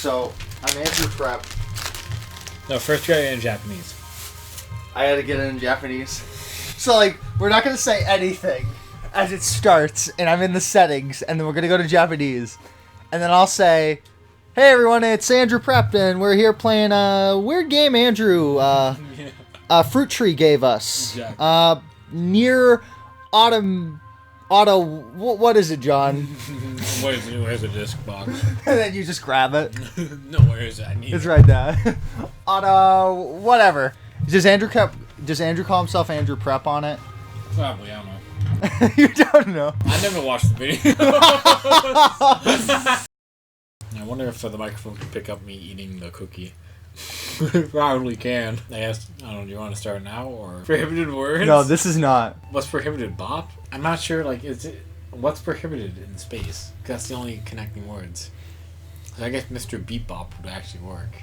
so I'm Andrew Prep. No, first try it in Japanese. I had to get it in Japanese. So, like, we're not going to say anything as it starts, and I'm in the settings, and then we're going to go to Japanese. And then I'll say, hey, everyone, it's Andrew Prep, and we're here playing a weird game Andrew, Fruitree gave us. Exactly. NieR what is it, John? Where's the disc box? And then you just grab it. No, where is that? It's right there. Whatever. Does Andrew call himself Andrew Prep on it? Probably, I don't know. You don't know. I never watched the video. I wonder if the microphone can pick up me eating the cookie. Probably can. I don't know, do you want to start now or prohibited words? No, this is not. What's prohibited, bop? I'm not sure, like, what's prohibited in space? 'Cause that's the only connecting words. I guess Mr. Beep Bop would actually work.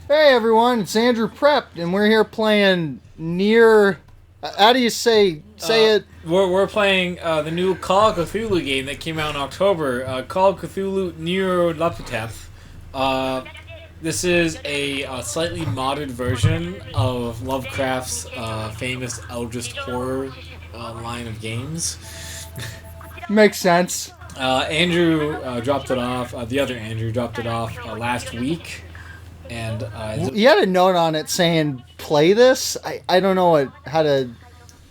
Hey everyone, it's Andrew Prep, and we're here playing NieR. How do you say it? We're playing the new Call of Cthulhu game that came out in October. Call of Cthulhu NieR Lapiteth. This is a slightly modded version of Lovecraft's famous Eldritch horror line of games. Makes sense. Andrew dropped it off. The other Andrew dropped it off last week, and He had a note on it saying, "Play this." I don't know how to.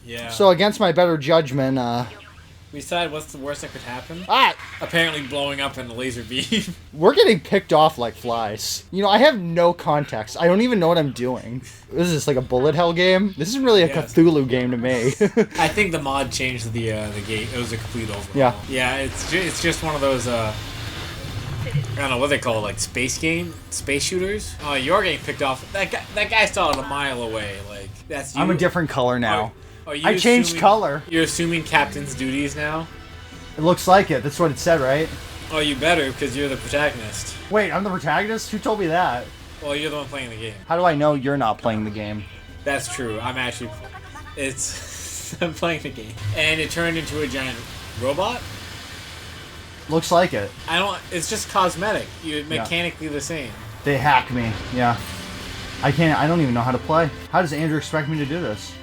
Yeah. So against my better judgment, we decided what's the worst that could happen. Ah, Apparently blowing up in a laser beam. we're getting picked off like flies. You know, I have no context. I don't even know what I'm doing. This is like a bullet hell game. This isn't really a Cthulhu game to me. I think the mod changed the game. It was a complete overhaul. Yeah. Yeah, it's just one of those I don't know what they call it, like space shooters. Oh, you're getting picked off. That guy saw it a mile away. Like that's you. I'm a different color now. I changed color. You're assuming captain's duties now? It looks like it. That's what it said, right? Oh, you better, because you're the protagonist. Wait, I'm the protagonist? Who told me that? Well, you're the one playing the game. How do I know you're not playing the game? That's true. I'm playing the game. And it turned into a giant robot? Looks like it. It's just cosmetic. You're mechanically the same. They hacked me, yeah. I don't even know how to play. How does Andrew expect me to do this?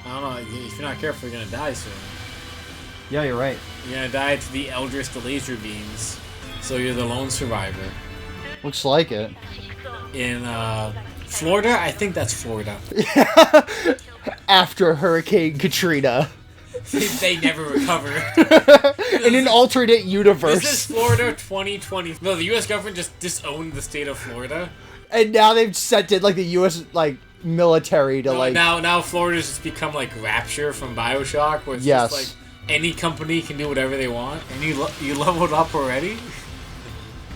I don't know. If you're not careful, you're gonna die soon. Yeah, you're right. You're gonna die to the Eldritch, the laser beams. So you're the lone survivor. Looks like it. In Florida? I think that's Florida. After Hurricane Katrina. They never recovered. In an alternate universe. This is Florida 2020. No, the U.S. government just disowned the state of Florida. And now they've sent in like the U.S. like military to Now Florida's just become like Rapture from BioShock, where it's just like any company can do whatever they want, and you leveled up already.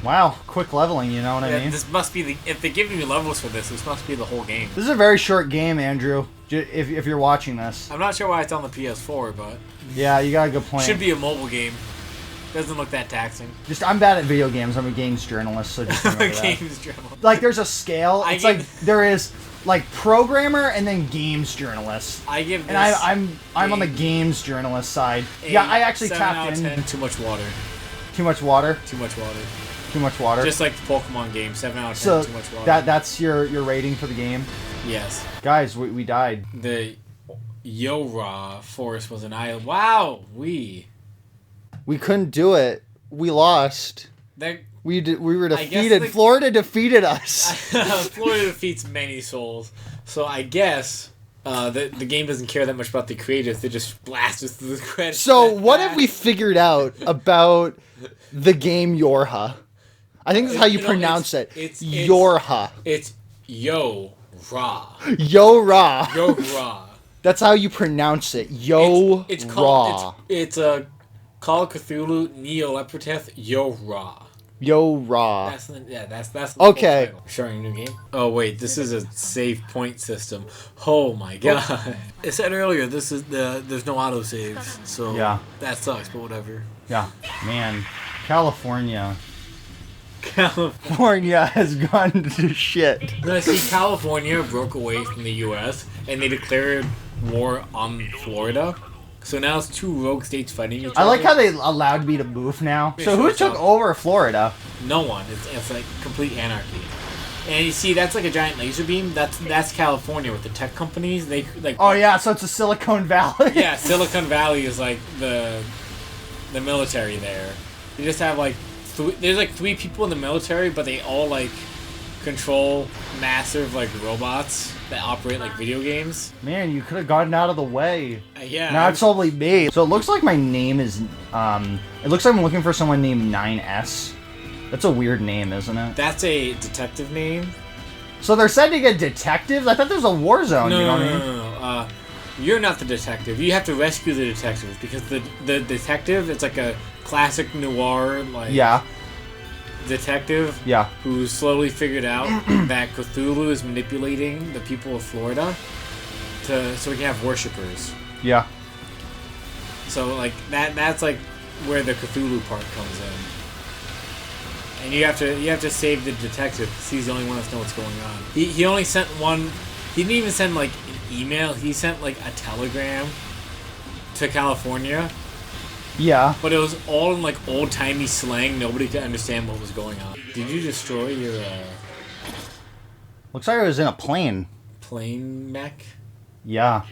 Wow, quick leveling, you know what I mean? This must be if they're giving you levels for this must be the whole game. This is a very short game, Andrew. If you're watching this, I'm not sure why it's on the PS4, but yeah, you got a good point. Should be a mobile game. Doesn't look that taxing. I'm bad at video games. I'm a games journalist, so just remember that. Games journalist. Like there's a scale. It's like there is like programmer and then games journalist. I'm on the games journalist side. Yeah, I actually tapped in. 10, too much water. Too much water. Too much water. Too much water. Just like the Pokemon game, 7 out of 10. So too much water. That's your rating for the game. Yes. Guys, we died. The Yora forest was an island. Wow, we couldn't do it. We lost. We were defeated. Florida defeated us. Florida defeats many souls. So I guess the game doesn't care that much about the creators. They just blast us through the credits. So what have we figured out about the game Yorha? I think this is how you pronounce it. It's Yorha. It's Yo-Ra. Yo-Ra. Yo-Ra. That's how you pronounce it. Yo-Ra. It's a Call of Cthulhu NieR Lapiteth Yo-Ra. Yo-Ra. That's the okay. Title. Showing a new game. Oh wait, this is a save point system. Oh my god! I said earlier there's no autosaves, so yeah, that sucks. But whatever. Yeah, man, California has gone to shit. No, see, California broke away from the U.S. and they declared war on Florida. So now it's two rogue states fighting each other. I like how they allowed me to move now. So who took over Florida? No one. It's like complete anarchy. And you see, that's like a giant laser beam. That's California with the tech companies. They like. Oh yeah, so it's a Silicon Valley. Yeah, Silicon Valley is like the military there. They just have like there's like 3 people in the military, but they all like control massive like robots that operate like video games. Man, you could have gotten out of the way. Yeah. Now it's only me. So it looks like my name is it looks like I'm looking for someone named 9S. That's a weird name, isn't it? That's a detective name. So they're sending in detectives? I thought there was a war zone, No, you know what no, I mean? no. You're not the detective. You have to rescue the detectives because the detective, it's like a classic noir like detective who slowly figured out that Cthulhu is manipulating the people of Florida so we can have worshippers. Yeah. So like that's like where the Cthulhu part comes in. And you have to save the detective because he's the only one that knows what's going on. He only sent one. He didn't even send like an email. He sent like a telegram to California. Yeah. But it was all in like old timey slang. Nobody could understand what was going on. Did you destroy your Looks like I was in a plane. plane mech? Yeah.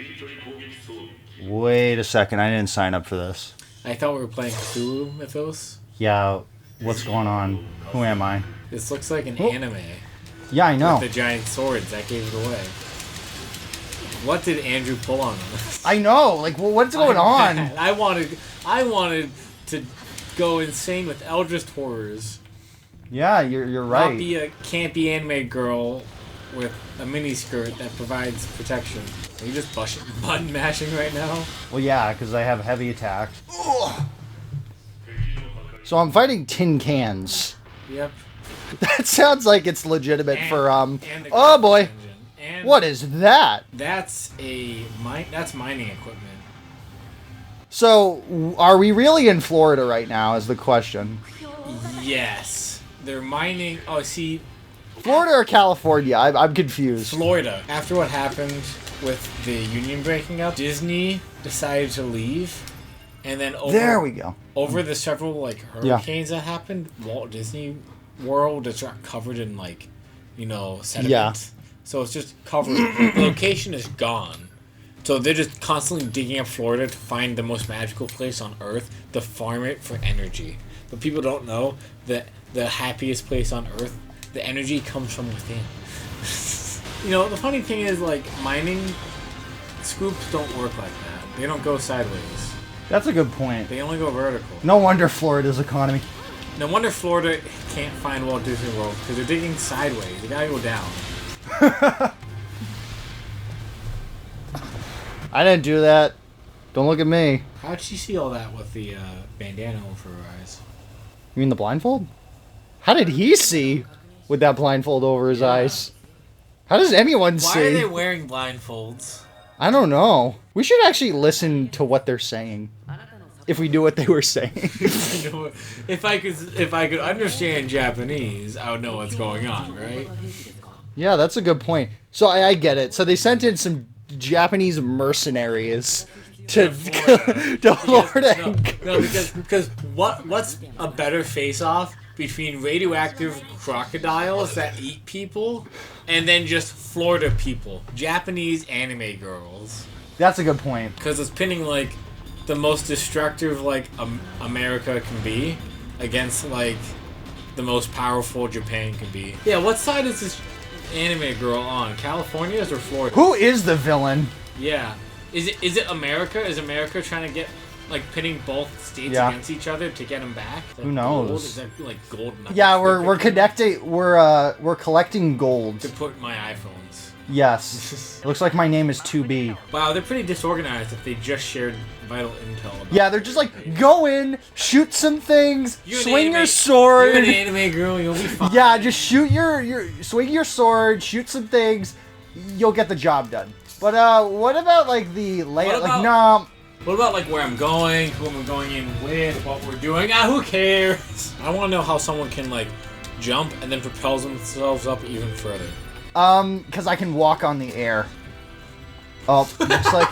Wait a second, I didn't sign up for this. I thought we were playing Cthulhu Mythos. Yeah, what's going on? Who am I? This looks like an anime. Yeah, I know. With the giant swords that gave it away. What did Andrew pull on us? I know. Like, what's going on? I wanted to go insane with Eldritch horrors. Yeah, you're right. Not be a campy anime girl with a miniskirt that provides protection. Are you just button mashing right now? Well, yeah, because I have heavy attack. Ugh. So I'm fighting tin cans. Yep. That sounds like it's legitimate for and oh boy. And What is that? that's mining equipment. So, are we really in Florida right now is the question. Yes. They're mining. Oh, see. Florida or California? I'm confused. Florida. After what happened with the union breaking up, Disney decided to leave. And then there we go. Over the several like hurricanes that happened, Walt Disney World is covered in like, sediment. Yeah. So it's just covered. The location is gone. So they're just constantly digging up Florida to find the most magical place on Earth to farm it for energy. But people don't know that the happiest place on Earth, the energy comes from within. The funny thing is, like, mining scoops don't work like that. They don't go sideways. That's a good point. They only go vertical. No wonder Florida's economy. No wonder Florida can't find Walt Disney World, because they're digging sideways. They gotta go down. I didn't do that. Don't look at me. How'd she see all that with the bandana over her eyes? You mean the blindfold? How did he see with that blindfold over his eyes? How does anyone see? Why are they wearing blindfolds? I don't know. We should actually listen to what they're saying. If we knew what they were saying. If I could understand Japanese, I would know what's going on, right? Yeah, that's a good point. So I get it. So they sent in some Japanese mercenaries to Florida. No, because what's a better face-off between radioactive crocodiles that eat people and then just Florida people, Japanese anime girls? That's a good point. Because it's pinning like the most destructive like America can be against like the most powerful Japan can be. Yeah, what side is this anime girl on? California's or Florida? Who is the villain? Yeah. Is it America? Is America trying to get like pitting both states against each other to get them back? Who knows? Gold? Is that like gold? Yeah, we're connecting. We're collecting gold to put my iPhones. Yes. It looks like my name is 2B. Wow, they're pretty disorganized if they just shared vital intel. Yeah, they're just like, go in, shoot some things, swing your You're sword. an anime girl, you'll be fine. Yeah, just shoot swing your sword, shoot some things, you'll get the job done. But what about like the layout? Like, no. What about like where I'm going, who I'm going in with, what we're doing? Who cares? I want to know how someone can like jump and then propel themselves up even further. Because I can walk on the air. Oh, looks like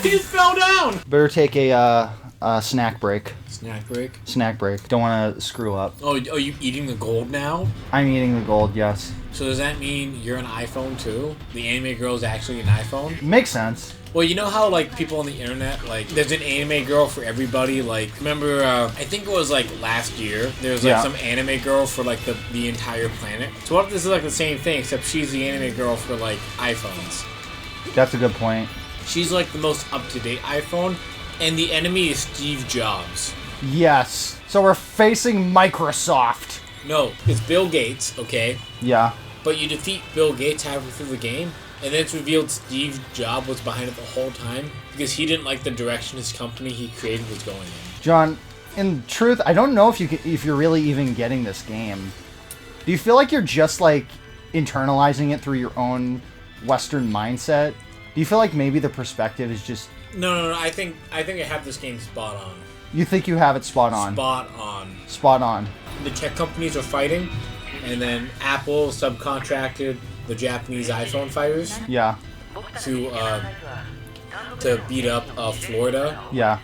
He fell down! better take a snack break. Snack break? Snack break. Don't want to screw up. Oh, are you eating the gold now? I'm eating the gold, yes. So does that mean you're an iPhone too? The anime girl is actually an iPhone? Makes sense. Well, you know how, like, people on the internet, like, there's an anime girl for everybody, like, remember, I think it was, like, last year, there was, like, some anime girl for, like, the entire planet. So what if this is, like, the same thing, except she's the anime girl for, like, iPhones? That's a good point. She's, like, the most up-to-date iPhone, and the enemy is Steve Jobs. Yes. So we're facing Microsoft. No, it's Bill Gates, okay? Yeah. But you defeat Bill Gates halfway through the game, and then it's revealed Steve Jobs was behind it the whole time because he didn't like the direction his company he created was going in. John, in truth, I don't know if you're really even getting this game. Do you feel like you're just like internalizing it through your own Western mindset? Do you feel like maybe the perspective is just... No. I think I have this game spot on. You think you have it spot on? Spot on. Spot on. The tech companies are fighting, and then Apple subcontracted the Japanese iPhone fighters. Yeah. To beat up Florida. Yeah.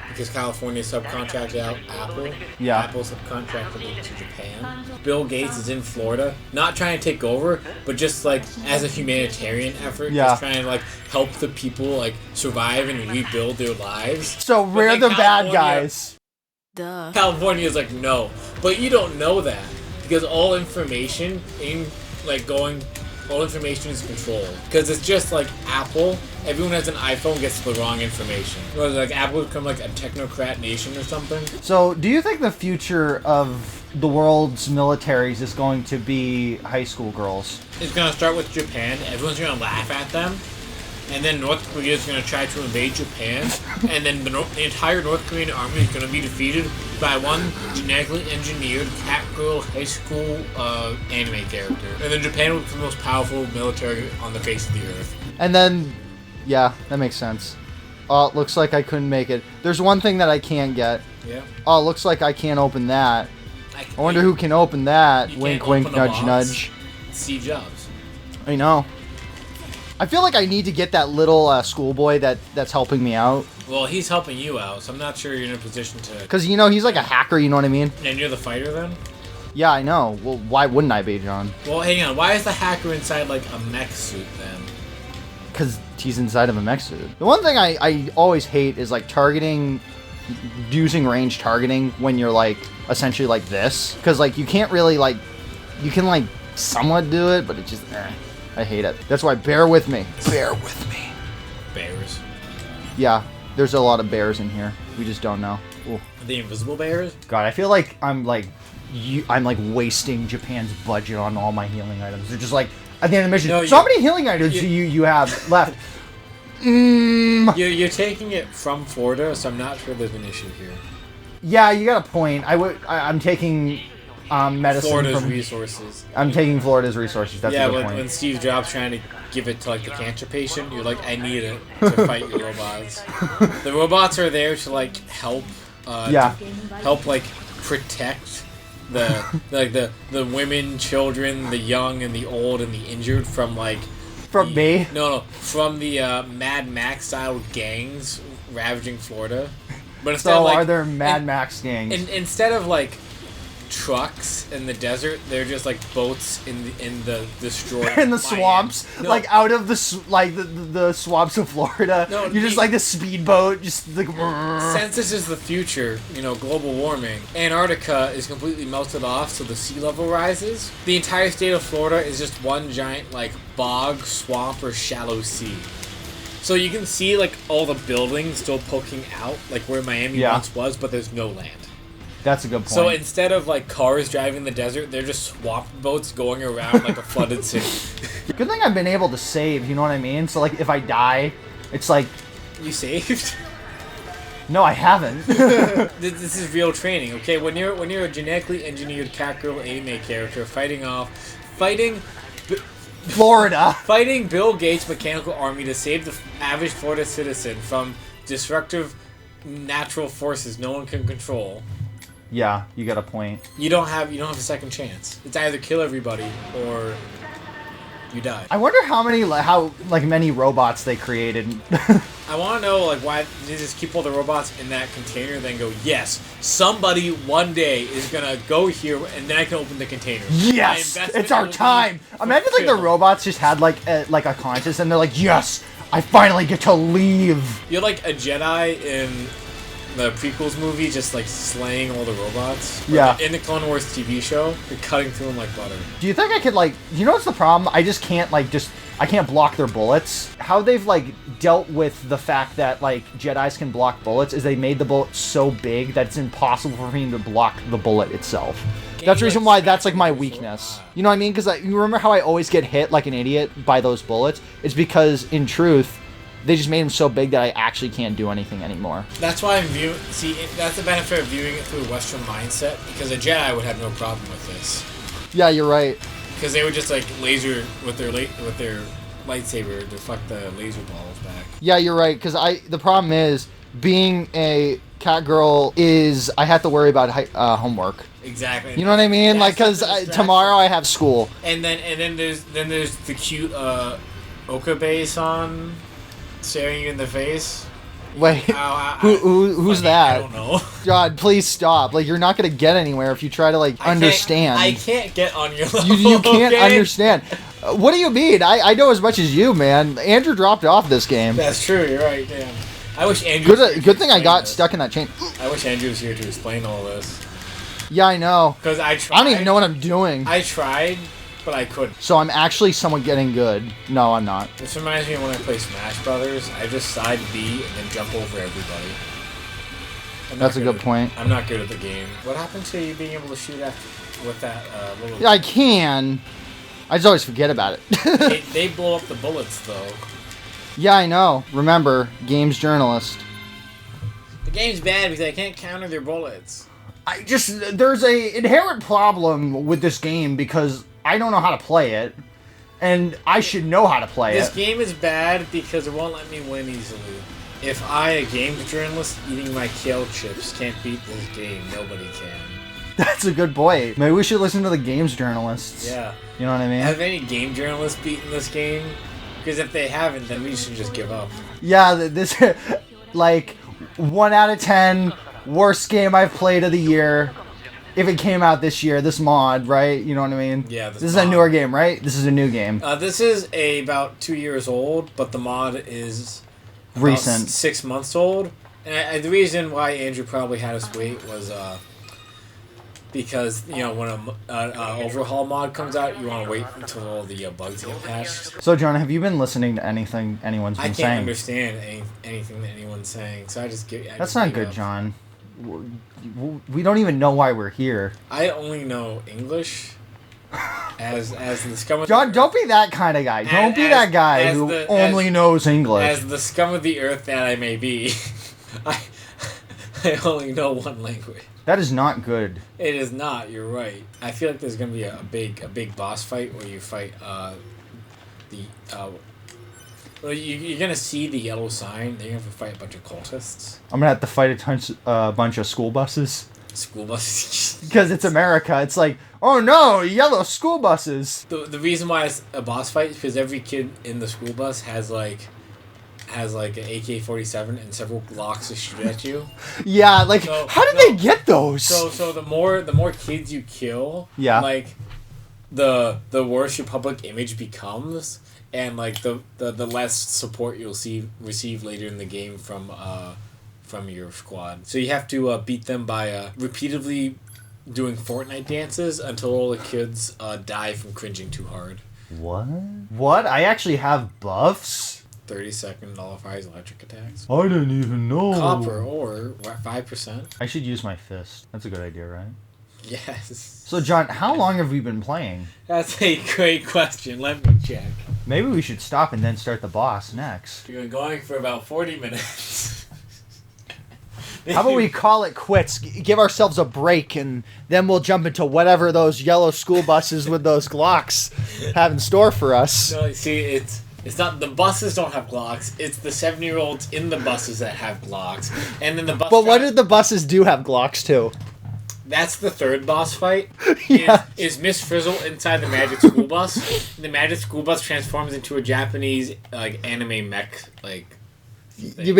Because California subcontracted out Apple. Yeah. Apple subcontracted it to Japan. Bill Gates is in Florida, not trying to take over, but just like as a humanitarian effort, just trying to like help the people like survive and rebuild their lives. So we're the bad guys. Duh. California is like, no. But you don't know that. Because all information all information is controlled. Because it's just like Apple. Everyone has an iPhone gets the wrong information. Or like Apple become like a technocrat nation or something. So do you think the future of the world's militaries is going to be high school girls? It's going to start with Japan. Everyone's going to laugh at them. And then North Korea is going to try to invade Japan. And then the entire North Korean army is going to be defeated by one genetically engineered cat girl high school anime character. And then Japan will become the most powerful military on the face of the earth. And then, yeah, that makes sense. Oh, it looks like I couldn't make it. There's one thing that I can't get. Yeah. Oh, it looks like I can't open that. I wonder who can open that. Wink, wink, nudge, nudge. Steve Jobs. I know. I feel like I need to get that little schoolboy that's helping me out. Well, he's helping you out, so I'm not sure you're in a position to... Because, you know, he's like a hacker, you know what I mean? And you're the fighter, then? Yeah, I know. Well, why wouldn't I be, John? Well, hang on. Why is the hacker inside, like, a mech suit, then? Because he's inside of a mech suit. The one thing I always hate is, like, using range targeting when you're, like, essentially like this. Because, like, you can't really, like... You can, like, somewhat do it, but it just... I hate it. That's why bear with me. Bear with me. Bears. Yeah, there's a lot of bears in here. We just don't know. Ooh. Are they invisible bears? God, I feel like I'm wasting Japan's budget on all my healing items. They're just like at the end of the mission. No, so how many healing items do you have left? You're taking it from Florida, so I'm not sure there's an issue here. Yeah, you got a point. I'm taking medicine Florida's from resources. I'm taking Florida's resources. That's a good point. When Steve Jobs trying to give it to like the cancer patient, you're like, I need it to fight your robots. The robots are there to like help. Help like protect the women, children, the young, and the old, and the injured from like. From me? No, from the Mad Max style gangs ravaging Florida. But instead of, like, are there Mad Max gangs? Instead of like trucks in the desert, they're just like boats in the destroyed in the swamps, no. like out of the swamps of Florida. No, you're just like the speedboat, just like. Since this is the future, global warming, Antarctica is completely melted off, so the sea level rises. The entire state of Florida is just one giant like bog, swamp, or shallow sea. So you can see like all the buildings still poking out, like where Miami once was, but there's no land. That's a good point. So instead of like cars driving the desert, they're just swamp boats going around like a flooded city. Good thing I've been able to save, you know what I mean? So like if I die, it's like... You saved? No, I haven't. This is real training, okay? When you're a genetically engineered cat girl anime character fighting Florida. Fighting Bill Gates' mechanical army to save the average Florida citizen from destructive natural forces no one can control. Yeah, you got a point. You don't have a second chance. It's either kill everybody or you die. I wonder how many robots they created. I want to know, like, why they just keep all the robots in that container and then go, yes, somebody one day is going to go here and then I can open the container. Yes! It's our time! Imagine, like, the robots just had, like a conscience and they're like, yes! I finally get to leave! You're like a Jedi in the prequels movie, just, like, slaying all the robots. Yeah. In the Clone Wars TV show, you're cutting through them like butter. Do you think I could, like... You know what's the problem? I just can't, like, I can't block their bullets. How they've, like, dealt with the fact that, like, Jedis can block bullets is they made the bullet so big that it's impossible for me to block the bullet itself. That's the reason why that's, like, my weakness. You know what I mean? Because you remember how I always get hit like an idiot by those bullets? It's because, in truth, they just made them so big that I actually can't do anything anymore. That's why I'm viewing... See, that's the benefit of viewing it through a Western mindset, because a Jedi would have no problem with this. Yeah, you're right. Because they would just, like, laser with their lightsaber to fuck the laser balls back. Yeah, you're right. Because the problem is, being a cat girl is I have to worry about homework. Exactly. You know what I mean? Like, because tomorrow I have school. And then there's the cute Okabe song staring you in the face. Wait, who's that? I don't know. God, please stop. Like, you're not going to get anywhere if you try to, like, understand. I can't get on your level. You can't okay? understand. What do you mean? I know as much as you, man. Andrew dropped off this game. That's true, you're right, damn. I wish Andrew Good thing I got stuck in that chain. I wish Andrew was here to explain all this. Yeah, I know. Because I tried. I don't even know what I'm doing. I tried, but I couldn't. So I'm actually somewhat getting good. No, I'm not. This reminds me of when I play Smash Brothers. I just side B and then jump over everybody. That's a good point. I'm not good at the game. What happened to you being able to shoot with that little... Yeah, I can. I just always forget about it. they blow up the bullets, though. Yeah, I know. Remember, games journalist. The game's bad because I can't counter their bullets. There's a inherent problem with this game because I don't know how to play it, and I should know how to play This it. game is bad because it won't let me win easily. If I, a games journalist, eating my kale chips, can't beat this game, nobody can. That's a good point. Maybe we should listen to the games journalists. Yeah. You know what I mean? Have any game journalists beaten this game? Because if they haven't, then we should just give up. Yeah, this, like, 1 out of 10, worst game I've played of the year. If it came out this year, this mod, right? You know what I mean? Yeah. This is a newer game, right? This is a new game. This is about 2 years old, but the mod is recent. 6 months old. And the reason why Andrew probably had us wait was because, you know, when an overhaul mod comes out, you want to wait until all the bugs get patched. So, John, have you been listening to anything anyone's been saying? I can't understand anything that anyone's saying, so I just get... That's not good, John. We don't even know why we're here. I only know English as the scum of John, don't be that kind of guy. Don't be that guy who only knows English. As the scum of the earth that I may be, I only know one language. That is not good. It is not. You're right. I feel like there's gonna be a big boss fight where you fight well, you're gonna see the yellow sign. Then you're gonna have to fight a bunch of cultists. I'm gonna have to fight a bunch of school buses. School buses. Because it's America. It's like, oh no, yellow school buses. The reason why it's a boss fight is because every kid in the school bus has like an AK-47 and several Glocks to shoot at you. Yeah, like, how did they get those? So the more kids you kill, yeah, like the worse your public image becomes, and like the less support you'll receive later in the game from your squad. So you have to beat them by repeatedly doing Fortnite dances until all the kids die from cringing too hard. What? I actually have buffs? 30-second nullifies electric attacks. I didn't even know. Copper or 5%. I should use my fist. That's a good idea, right? Yes. So, John, how long have we been playing? That's a great question. Let me check. Maybe we should stop and then start the boss next. We've been going for about 40 minutes. How about we call it quits, give ourselves a break, and then we'll jump into whatever those yellow school buses with those Glocks have in store for us. No, see, it's not, the buses don't have Glocks, it's the 7-year-olds in the buses that have Glocks. And then the bus But what did the buses do have Glocks too? That's the third boss fight. Yeah. Is Miss Frizzle inside the Magic School Bus? And the Magic School Bus transforms into a Japanese like anime mech like. Thing. You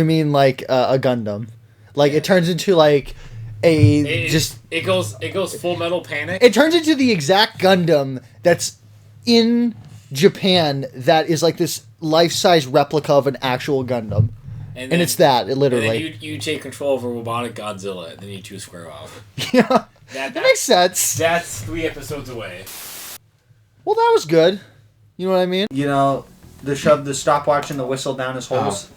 mean like a Gundam, like it turns into like it goes Full Metal Panic. It turns into the exact Gundam that's in Japan that is like this life-size replica of an actual Gundam. And it's that, literally. And then you take control of a robotic Godzilla, and then you two square off. Yeah, that makes sense. That's 3 episodes away. Well, that was good. You know what I mean? You know, the shove the stopwatch and the whistle down his holes.